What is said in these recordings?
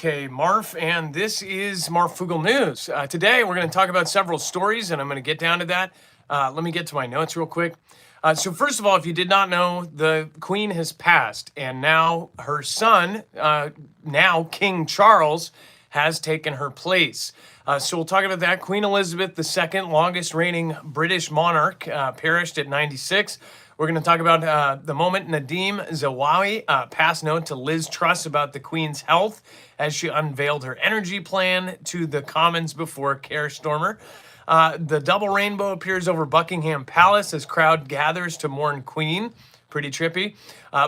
Okay, Marf, and this is Marfoogle News. Today, we're going to talk about several stories, and I'm going to get down to that. Let me get to my notes real quick. So first of all, if you did not know, the Queen has passed, and now her son, now King Charles, has taken her place. So we'll talk about that. Queen Elizabeth II, longest reigning British monarch, perished at 96. We're going to talk about the moment Nadine Zahawi passed note to Liz Truss about the Queen's health as she unveiled her energy plan to the Commons before Keir Starmer. The double rainbow appears over Buckingham Palace as crowd gathers to mourn Queen. Pretty trippy.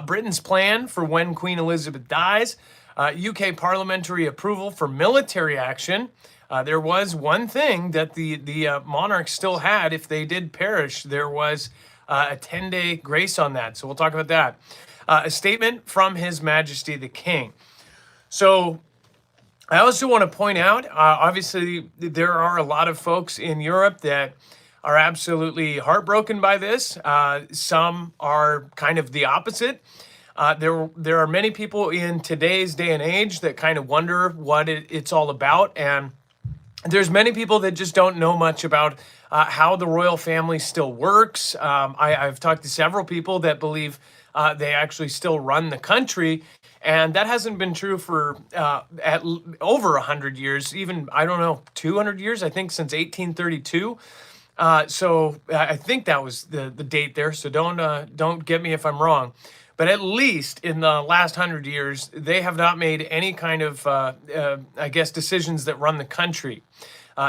Britain's plan for when Queen Elizabeth dies. UK parliamentary approval for military action. There was one thing that the monarchs still had if they did perish. There was a 10-day grace on that. So we'll talk about that. A statement from His Majesty the King. So I also want to point out, obviously, there are a lot of folks in Europe that are absolutely heartbroken by this. Some are kind of the opposite. There are many people in today's day and age that kind of wonder what it's all about. And there's many people that just don't know much about how the royal family still works. I've talked to several people that believe they actually still run the country, and that hasn't been true for over 100 years, even, I don't know, 200 years, I think, since 1832. So I think that was the date there, so don't get me if I'm wrong. But at least in the last 100 years, they have not made any kind of, I guess, decisions that run the country.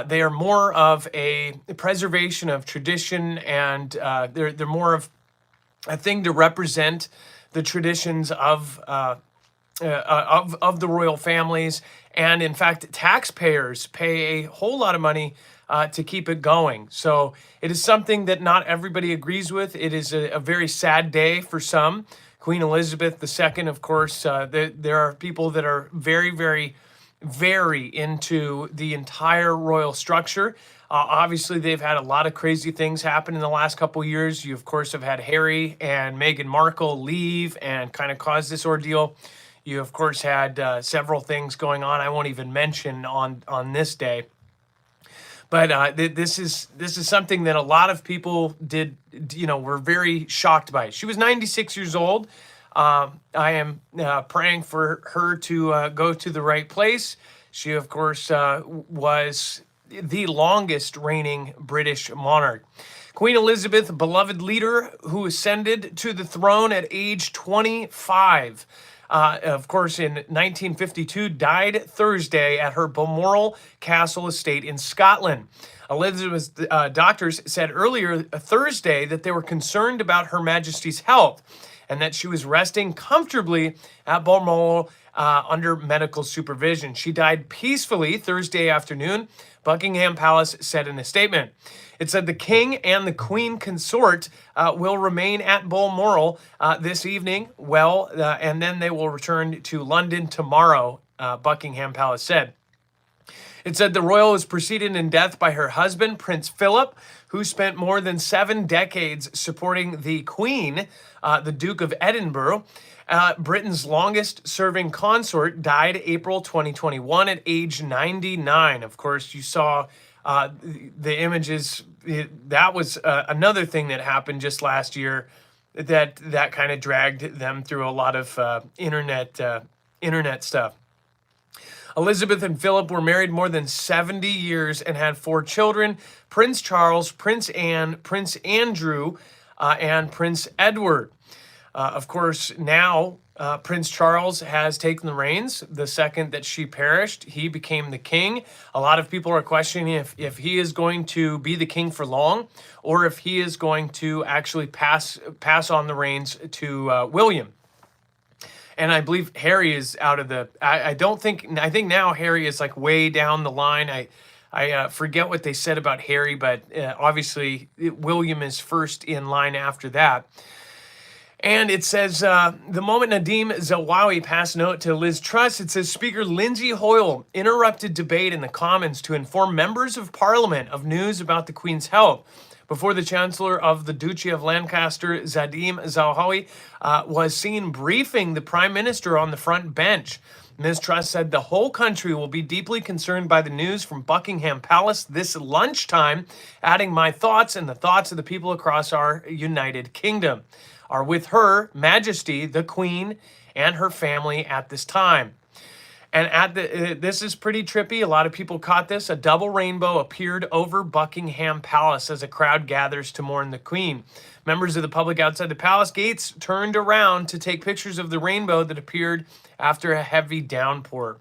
They are more of a preservation of tradition, and they're more of a thing to represent the traditions of the royal families. And in fact, taxpayers pay a whole lot of money to keep it going. So it is something that not everybody agrees with. It is a very sad day for some. Queen Elizabeth II, of course, there are people that are very, very, very into the entire royal structure. Obviously, they've had a lot of crazy things happen in the last couple of years. You, of course, have had Harry and Meghan Markle leave and kind of cause this ordeal. You, of course, had several things going on I won't even mention on this day. But this is something that a lot of people were very shocked by. She was 96 years old. I am praying for her to go to the right place. She, of course, was the longest reigning British monarch. Queen Elizabeth, beloved leader who ascended to the throne at age 25. Of course, in 1952, died Thursday at her Balmoral Castle estate in Scotland. Elizabeth's doctors said earlier Thursday that they were concerned about Her Majesty's health and that she was resting comfortably at Balmoral under medical supervision. She died peacefully Thursday afternoon, Buckingham Palace said in a statement. It said the King and the Queen consort will remain at Balmoral this evening, and then they will return to London tomorrow, Buckingham Palace said. It said the royal was preceded in death by her husband, Prince Philip, who spent more than 7 decades supporting the Queen, the Duke of Edinburgh. Britain's longest-serving consort died April 2021 at age 99. Of course, you saw the images. That was another thing that happened just last year that kind of dragged them through a lot of internet stuff. Elizabeth and Philip were married more than 70 years and had 4 children: Prince Charles, Prince Anne, Prince Andrew, and Prince Edward. Of course, now Prince Charles has taken the reins. The second that she perished, he became the king. A lot of people are questioning if he is going to be the king for long, or if he is going to actually pass on the reins to William. And I believe Harry is out of the. I think now Harry is like way down the line. I forget what they said about Harry, but obviously William is first in line after that. And it says, the moment Nadine Zahawi passed note to Liz Truss, it says Speaker Lindsay Hoyle interrupted debate in the Commons to inform members of Parliament of news about the Queen's health. Before the Chancellor of the Duchy of Lancaster, Nadine Zahawi, was seen briefing the Prime Minister on the front bench. Ms. Truss said the whole country will be deeply concerned by the news from Buckingham Palace this lunchtime, adding, "My thoughts and the thoughts of the people across our United Kingdom are with Her Majesty, the Queen, and her family at this time." And this is pretty trippy. A lot of people caught this. A double rainbow appeared over Buckingham Palace as a crowd gathers to mourn the Queen. Members of the public outside the palace gates turned around to take pictures of the rainbow that appeared after a heavy downpour.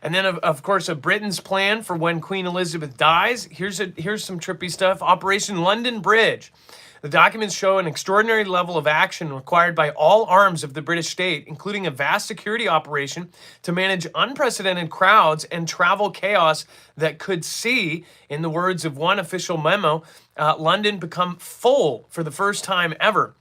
And then, of course, Britain's plan for when Queen Elizabeth dies. Here's some trippy stuff. Operation London Bridge. The documents show an extraordinary level of action required by all arms of the British state, including a vast security operation to manage unprecedented crowds and travel chaos that could see, in the words of one official memo, London become full for the first time ever.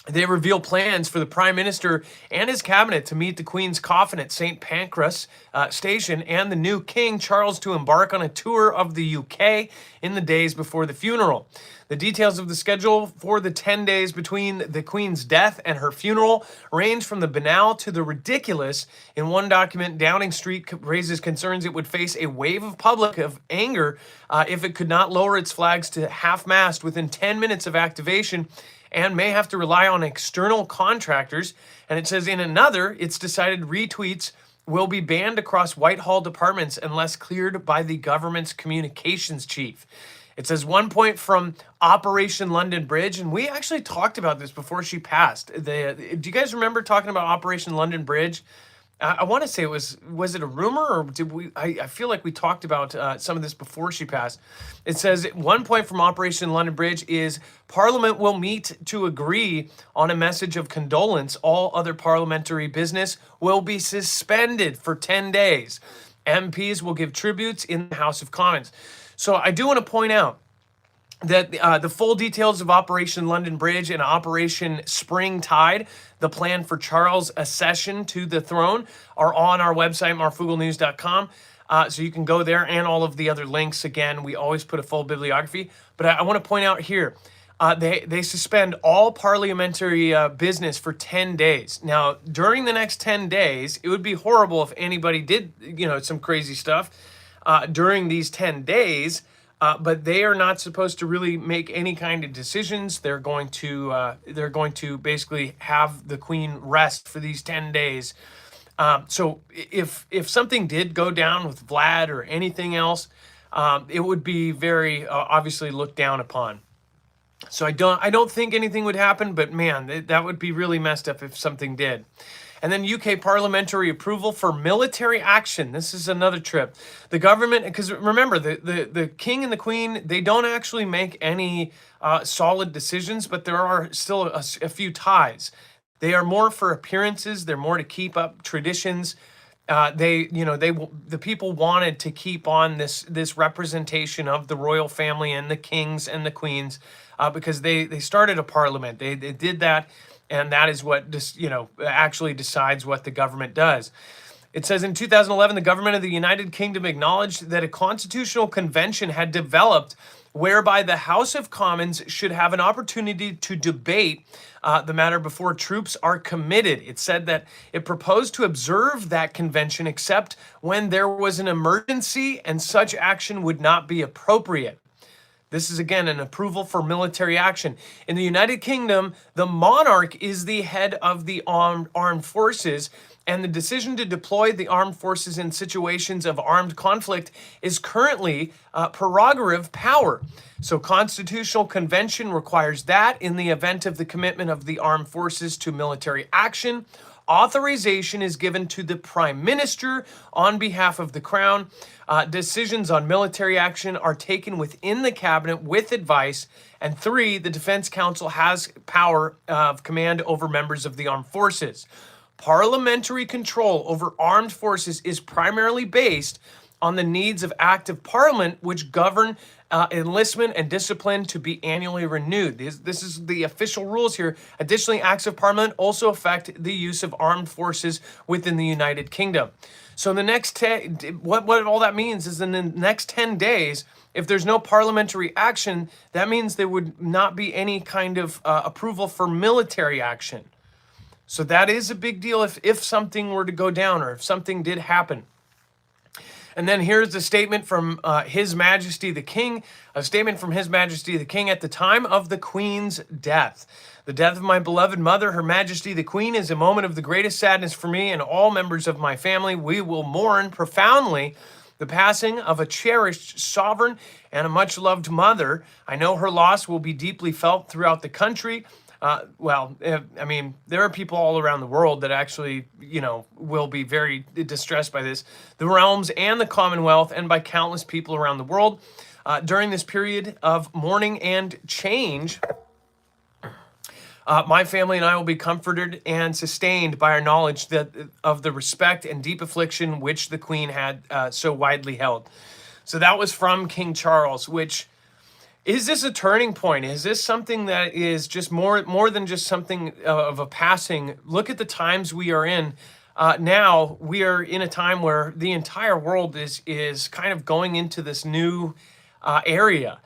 They reveal plans for the Prime Minister and his cabinet to meet the Queen's coffin at St. Pancras Station and the new King Charles to embark on a tour of the UK in the days before the funeral. The details of the schedule for the 10 days between the Queen's death and her funeral range from the banal to the ridiculous. In one document, Downing Street raises concerns it would face a wave of public anger if it could not lower its flags to half-mast within 10 minutes of activation, and may have to rely on external contractors. And it says in another, it's decided retweets will be banned across Whitehall departments unless cleared by the government's communications chief. It says 1 point from Operation London Bridge, and we actually talked about this before she passed. Do you guys remember talking about Operation London Bridge? I want to say was it a rumor, or did we? I feel like we talked about some of this before she passed. It says 1 point from Operation London Bridge is Parliament will meet to agree on a message of condolence. All other parliamentary business will be suspended for 10 days. MPs will give tributes in the House of Commons. So I do want to point out that the full details of Operation London Bridge and Operation Spring Tide, the plan for Charles' accession to the throne, are on our website, marfooglenews.com. So you can go there, and all of the other links. Again, we always put a full bibliography. But I want to point out here, they suspend all parliamentary business for 10 days. Now, during the next 10 days, it would be horrible if anybody did, some crazy stuff during these 10 days. But they are not supposed to really make any kind of decisions. They're going to basically have the Queen rest for these 10 days. So if something did go down with Vlad or anything else, it would be very obviously looked down upon. So I don't think anything would happen, but man, that would be really messed up if something did. And then UK parliamentary approval for military action. This is another trip. The government, because remember, the king and the queen, they don't actually make any solid decisions, but there are still a few ties. They are more for appearances. They're more to keep up traditions. The people wanted to keep on this representation of the royal family and the kings and the queens because they started a parliament. They did that. And that is what actually decides what the government does. It says in 2011, the government of the United Kingdom acknowledged that a constitutional convention had developed whereby the House of Commons should have an opportunity to debate the matter before troops are committed. It said that it proposed to observe that convention except when there was an emergency and such action would not be appropriate. This is, again, an approval for military action. In the United Kingdom, the monarch is the head of the armed forces, and the decision to deploy the armed forces in situations of armed conflict is currently prerogative power. So constitutional convention requires that in the event of the commitment of the armed forces to military action, authorization is given to the Prime Minister on behalf of the Crown. Decisions on military action are taken within the cabinet with advice. And 3, the Defense Council has power of command over members of the armed forces. Parliamentary control over armed forces is primarily based on the needs of Act of Parliament, which govern enlistment and discipline to be annually renewed. This is the official rules here. Additionally, Acts of Parliament also affect the use of armed forces within the United Kingdom. So in the next what all that means is in the next 10 days, if there's no parliamentary action, that means there would not be any kind of approval for military action. So that is a big deal if something were to go down or if something did happen. And then here's a statement from His Majesty the King, a statement from His Majesty the King at the time of the Queen's death. The death of my beloved mother, Her Majesty the Queen, is a moment of the greatest sadness for me and all members of my family. We will mourn profoundly the passing of a cherished sovereign and a much-loved mother. I know her loss will be deeply felt throughout the country. I mean, there are people all around the world that actually, will be very distressed by this. The realms and the Commonwealth, and by countless people around the world. During this period of mourning and change, my family and I will be comforted and sustained by our knowledge of the respect and deep affliction which the Queen had so widely held. So that was from King Charles, which... Is this a turning point? Is this something that is just more than just something of a passing? Look at the times we are in. Now we are in a time where the entire world is kind of going into this new area.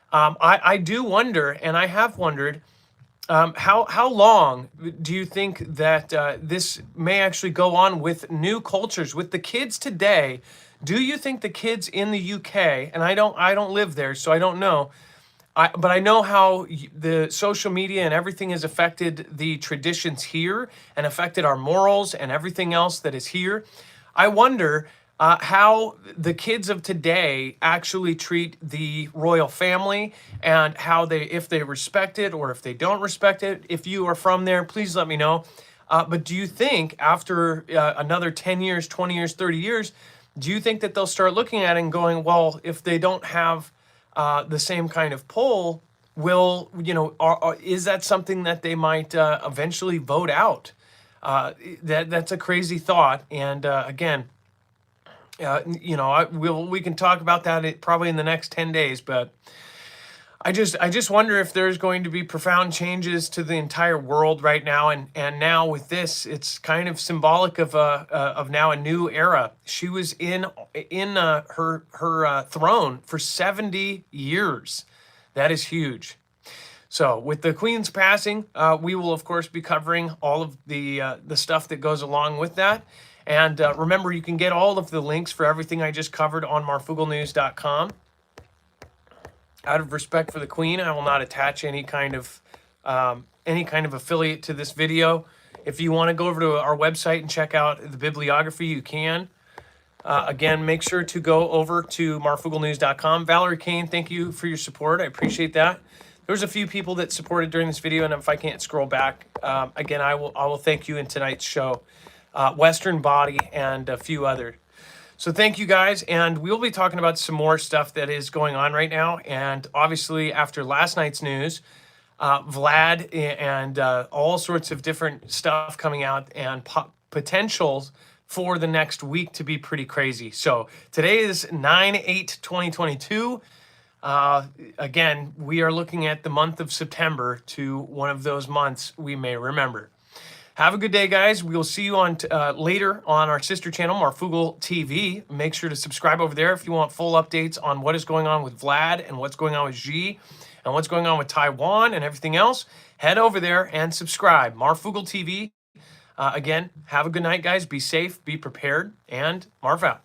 I do wonder, and I have wondered, how long do you think that this may actually go on with new cultures, with the kids today? Do you think the kids in the UK, and I don't live there, so I don't know, but I know how the social media and everything has affected the traditions here and affected our morals and everything else that is here. I wonder how the kids of today actually treat the royal family and how if they respect it or if they don't respect it. If you are from there, please let me know. But do you think after another 10 years, 20 years, 30 years, do you think that they'll start looking at it and going, well, if they don't have the same kind of poll, is that something that they might eventually vote out? That's a crazy thought. And again, we can talk about that probably in the next 10 days, but I just wonder if there's going to be profound changes to the entire world right now, and now with this, it's kind of symbolic of now a new era. She was in her throne for 70 years. That is huge. So with the Queen's passing, we will of course be covering all of the stuff that goes along with that. And remember, you can get all of the links for everything I just covered on marfooglenews.com. Out of respect for the Queen, I will not attach any kind of affiliate to this video. If you want to go over to our website and check out the bibliography, you can. Again, make sure to go over to marfooglenews.com. Valerie Kane, thank you for your support. I appreciate that. There was a few people that supported during this video, and if I can't scroll back, again, I will thank you in tonight's show. Western Body and a few others. So thank you guys, and we'll be talking about some more stuff that is going on right now. And obviously, after last night's news, Vlad and all sorts of different stuff coming out and potentials for the next week to be pretty crazy. So today is 9/8/2022. Again, we are looking at the month of September to one of those months we may remember. Have a good day, guys. We'll see you on later on our sister channel, Marfoogle TV. Make sure to subscribe over there if you want full updates on what is going on with Vlad and what's going on with Xi and what's going on with Taiwan and everything else. Head over there and subscribe. Marfoogle TV. Again, have a good night, guys. Be safe, be prepared, and Marf out.